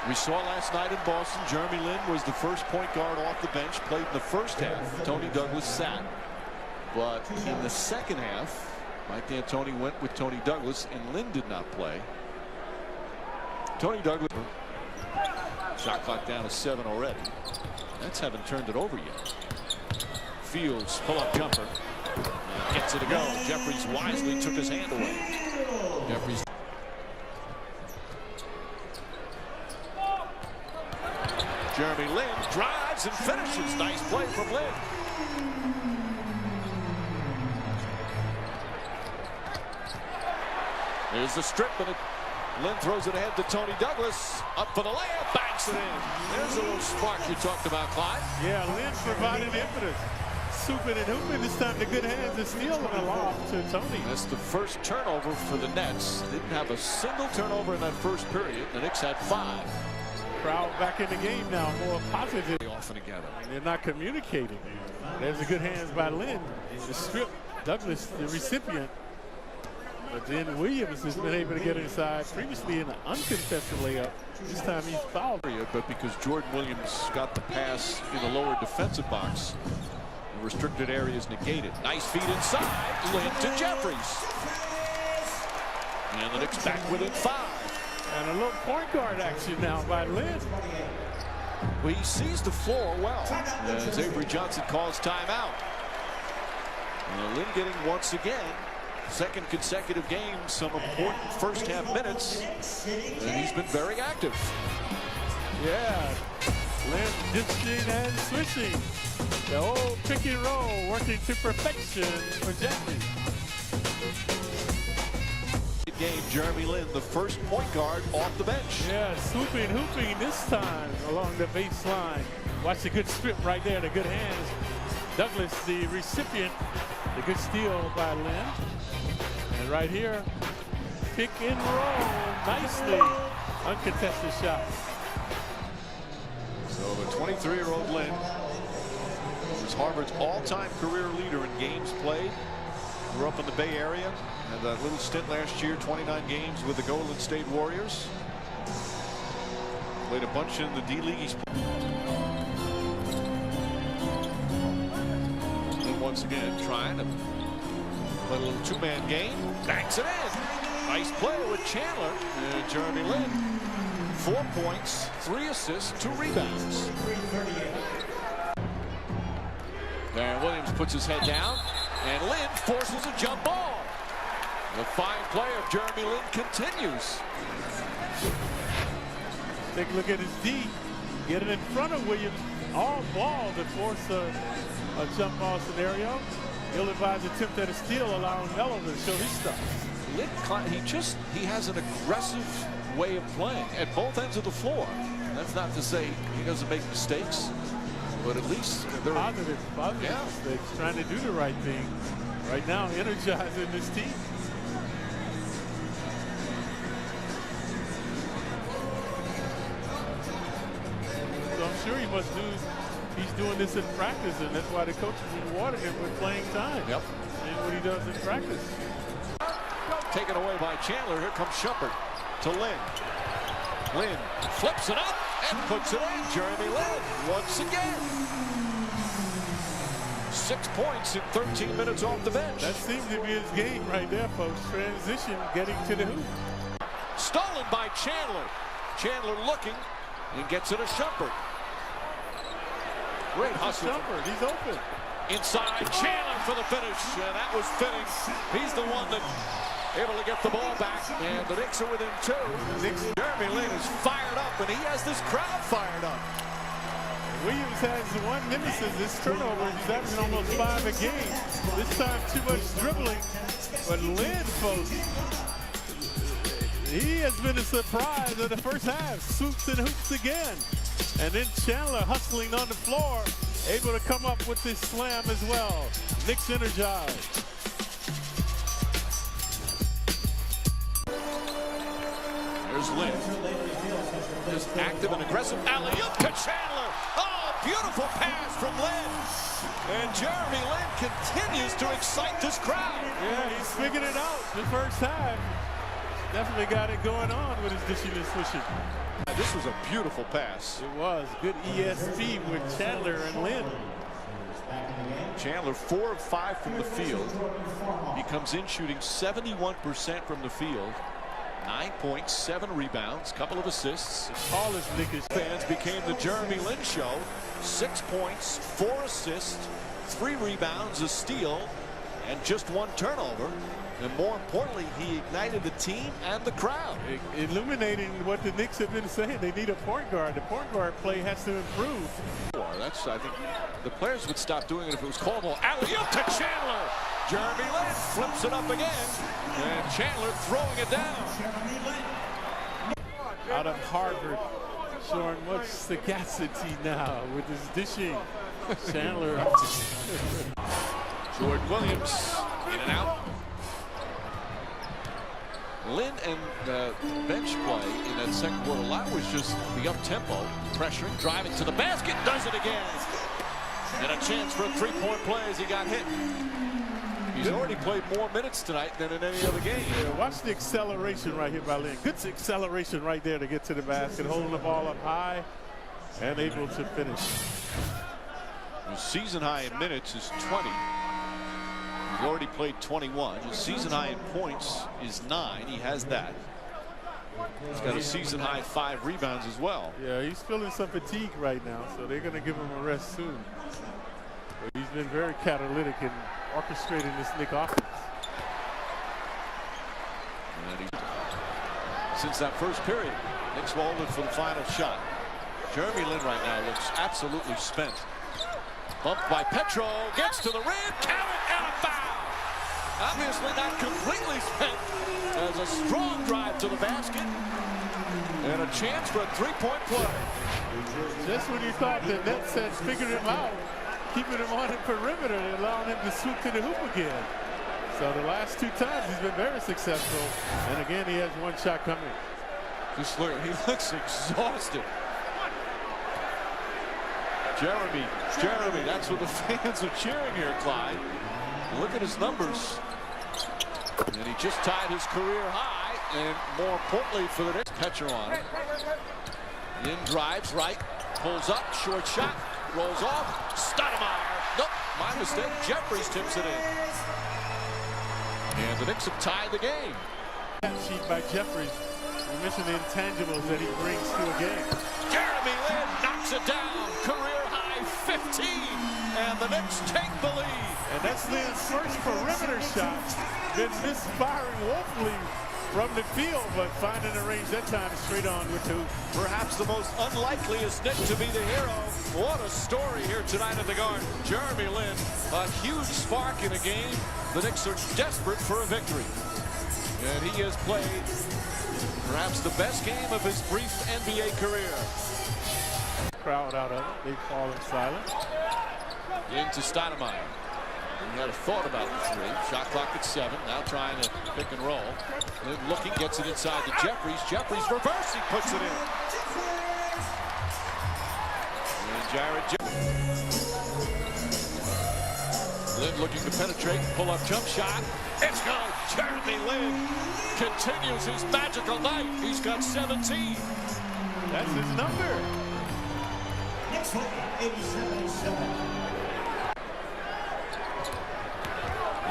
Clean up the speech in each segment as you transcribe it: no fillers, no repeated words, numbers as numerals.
We saw last night in Boston, Jeresy Lin was the first point guard off the bench, played in the first half. Tony Douglas sat. But in the second half, Mike D'Antoni went with Tony Douglas, and Lin did not play. Tony Douglas, shot clock down to 7 already. Nets haven't turned it over yet. Fields, pull-up jumper. Gets it to go. Jeffries wisely took his hand away. Jeffries. Jeresy Lin drives and finishes. Nice play from Lin. There's the strip, and Lin throws it ahead to Tony Douglas. Up for the layup, banks it in. There's a little spark you talked about, Clyde. Yeah, Lin provided impetus. Swooping and hooping, this time the good hands and stealing a lob to Tony. That's the first turnover for the Nets. Didn't have a single turnover in that first period. The Knicks had 5. Crowd back in the game now, more positive. Often together. They're not communicating. There's the good hands by Lin. The strip, Douglas, the recipient. But then Williams has been able to get inside previously in an uncontested layup. This time he's fouled. But because Jordan Williams got the pass in the lower defensive box, the restricted area is negated. Nice feed inside. Lin to Jeffries. And the Knicks back within 5. And a little point guard action now by Lin. Well, he sees the floor well as Avery Johnson calls timeout. Lin getting once again, second consecutive game, some important first half minutes, and he's been very active. Yeah, Lin dishing and switching. The old pick and roll working to perfection for Jeffries. Game, Jeresy Lin, the first point guard off the bench. Yeah, swooping, hooping this time along the baseline. Watch the good strip right there, the good hands. Douglas, the recipient, the good steal by Lin. And right here, pick and roll nicely. Uncontested shot. So the 23-year-old Lin is Harvard's all-time career leader in games played. Grew up in the Bay Area. Had a little stint last year, 29 games with the Golden State Warriors. Played a bunch in the D-League. And once again, trying to play a little two-man game. Banks it in. Nice play with Chandler. And Jeresy Lin, 4 points, 3 assists, 2 rebounds. And Williams puts his head down. And Lin forces a jump ball. The fine play of Jeresy Lin continues. Take a look at his D. Get it in front of Williams. All ball to force a jump ball scenario. Ill-advised attempt at a steal, allowing Melo to show his stuff. Lin, he has an aggressive way of playing at both ends of the floor. That's not to say he doesn't make mistakes, but at least they're positive mistakes, trying to do the right thing. Right now, energizing this team. So I'm sure he must do. He's doing this in practice, and that's why the coaches rewarded him with playing time. Yep. And what he does in practice. Taken away by Chandler. Here comes Shumpert to Lin. Lin flips it up and puts it in. Jeresy Lin once again. 6 points in 13 minutes off the bench. That seems to be his game right there, folks. Transition, getting to the hoop. Stolen by Chandler. Chandler looking and gets it to Shumpert. Great hustle. Shumpert, he's open. Inside, Chandler for the finish, and that was fitting. He's the one that able to get the ball back, and the Knicks are within 2. Jeresy Lin is fired up, and he has this crowd fired up. Williams has one nemesis, this turnover. He's averaging almost 5 a game. This time too much dribbling. But Lin, folks, he has been a surprise in the first half. Swoops and hoops again. And then Chandler hustling on the floor, able to come up with this slam as well. Knicks energized. There's Lin. Just active and aggressive. Alley-oop to Chandler. Oh, beautiful pass from Lin. And Jeresy Lin continues to excite this crowd. Yeah, he's figured it out the first half. definitely got it going on with his dishing and swishing. This was a beautiful pass. It was good ESP with Chandler and Lynn. Chandler 4 of 5 from the field. He comes in shooting 71% from the field. 9 points, 7 rebounds, couple of assists. The tallest Nick is. Fans became the Jeremy Lin show. 6 points, 4 assists, 3 rebounds, a steal, and just 1 turnover. And more importantly, he ignited the team and the crowd. Illuminating what the Knicks have been saying. They need a point guard. The point guard play has to improve. That's, I think, the players would stop doing it if it was called. Alley-oop to Chandler. Jeremy Lin flips it up again. And Chandler throwing it down. Out of Harvard, showing much sagacity now with his dishing. Chandler. Jordan Williams in and out. Lin and bench play in that second quarter, a lot was just the up-tempo, pressuring, driving to the basket, does it again. And a chance for a 3-point play as he got hit. He's already played more minutes tonight than in any other game. Yeah, watch the acceleration right here by Lin. Good acceleration right there to get to the basket, holding the ball up high and able to finish. His season high in minutes is 20. He's already played 21. His season high in points is 9. He has that. He's got a season high 5 rebounds as well. Yeah, he's feeling some fatigue right now, so they're going to give him a rest soon. But he's been very catalytic in orchestrating this Knick offense. And since that first period, Knicks folded for the final shot. Jeremy Lin right now looks absolutely spent. Bumped by Petro, gets to the rim, count it, and a foul. Obviously not completely spent. As a strong drive to the basket. And a chance for a 3-point play. Just when you thought the Nets had figured him out, keeping him on the perimeter and allowing him to swoop to the hoop again. So the last 2 times he's been very successful. And again, he has 1 shot coming. Just look, he looks exhausted. Jeremy, that's what the fans are cheering here, Clyde. Look at his numbers. And he just tied his career high, and more importantly for the Knicks, Petron. Lin drives right, pulls up, short shot, rolls off, Stoudemire. Nope, my mistake. Jeffries tips it in. And the Knicks have tied the game. Sheet by Jeffries. We mentioned the intangibles that he brings to a game. Jeremy Lin knocks it down, career high 15, and the Knicks take the lead. And that's Lin's first perimeter shot. Been misfiring woefully from the field, but finding the range that time straight on with 2. Perhaps the most unlikeliest Knick to be the hero. What a story here tonight at the Garden. Jeremy Lin, a huge spark in a game. The Knicks are desperate for a victory. And he has played perhaps the best game of his brief NBA career. Crowd out of it. They fall in silent. Into Stoudemire. He had a thought about the 3. Shot clock at 7. Now trying to pick and roll. Lin looking, gets it inside to Jeffries. Jeffries reversing, puts it in. And Lin looking to penetrate, pull up jump shot. It's good. Jeremy Lin continues his magical night. He's got 17. That's his number. Next one, 87.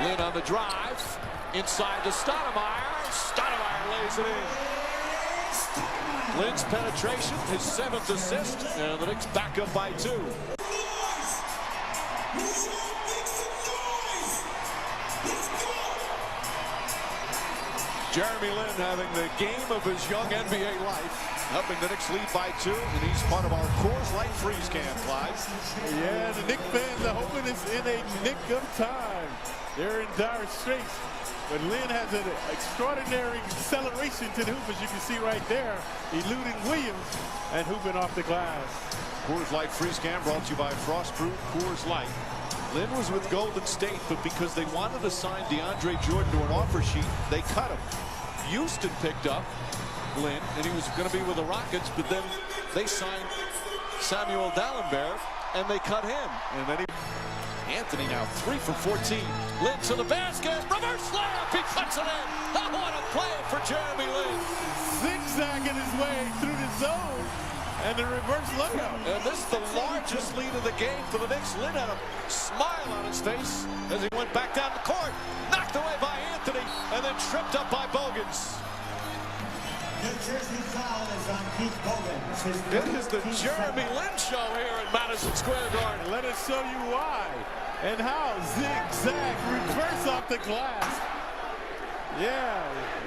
Lin on the drive, inside to Stoudemire. Stoudemire lays it in. Lin's penetration, his 7th assist, and the Knicks back up by 2. Jeremy Lin having the game of his young NBA life, helping the Knicks lead by 2, and he's part of our Coors Light freeze can, Clyde. Yeah, the Knicks fans are hoping it's in a nick of time. They're in dire straits, but Lin has an extraordinary acceleration to the hoop, as you can see right there, eluding Williams and hooping off the glass. Coors Light freeze can brought to you by Frostproof Coors Light. Lin was with Golden State, but because they wanted to sign DeAndre Jordan to an offer sheet, they cut him. Houston picked up Lin, and he was going to be with the Rockets, but then they signed Samuel Dalembert, and they cut him. And then Anthony now 3 for 14. Lynn to the basket. Reverse layup. He puts it in. Oh, what a play for Jeremy Lin. Zigzagging his way through the zone. And the reverse layup. And this is the largest lead of the game for the Knicks. Lin had a smile on his face as he went back down the court. Knocked away by Anthony and then tripped up by Bogans. New Jersey foul is on Pete Bogans. It is the Jeremy Lin show here at Madison Square Garden. Let us show you why and how. Zigzag, reverse off the glass. Yeah,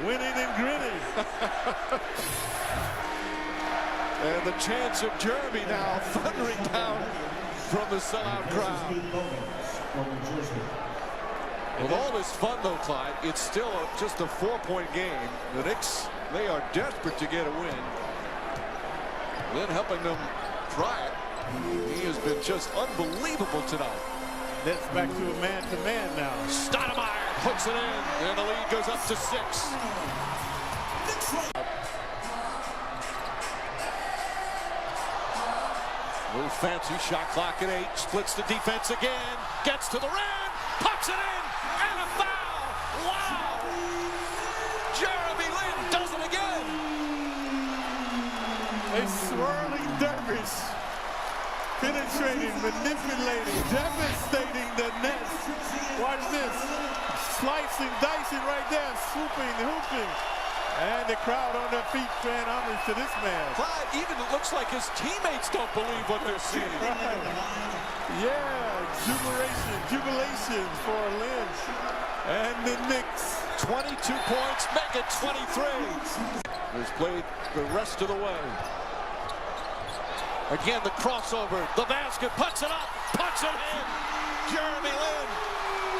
winning and grinning. And the chants of Jeremy now thundering down from the sellout crowd. With all this fun, though, Clyde, it's still just a 4-point game. The Knicks, they are desperate to get a win. Lin helping them try it. He has been just unbelievable tonight. That's back to a man-to-man now. Stoudemire hooks it in, and the lead goes up to 6. Little fancy shot clock at 8. Splits the defense again. Gets to the rim. Puts it in. And a foul. Wow. Jeremy Lin does it again. A swirling dervish. Penetrating, manipulating, devastating the Nets. Watch this. Slicing, dicing right there. Swooping, hooping. And the crowd on their feet paying homage to this man. Clyde, even it looks like his teammates don't believe what they're seeing. Right. Yeah, jubilation for Lin and the Knicks. 22 points, make it 23. Has played the rest of the way. Again, the crossover, the basket, puts it up, puts it in. Jeremy Lin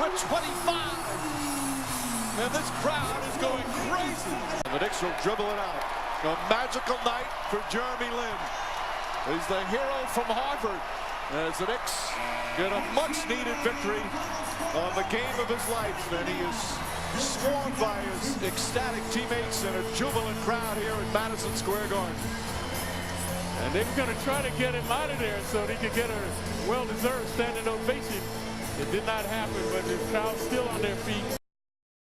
with 25. And this crowd is going crazy. And the Knicks will dribble it out. A magical night for Jeremy Lin. He's the hero from Harvard as the Knicks get a much-needed victory on the game of his life. And he is swarmed by his ecstatic teammates and a jubilant crowd here at Madison Square Garden. And they were going to try to get him out of there so they could get a well-deserved standing ovation. It did not happen, but the crowd's still on their feet.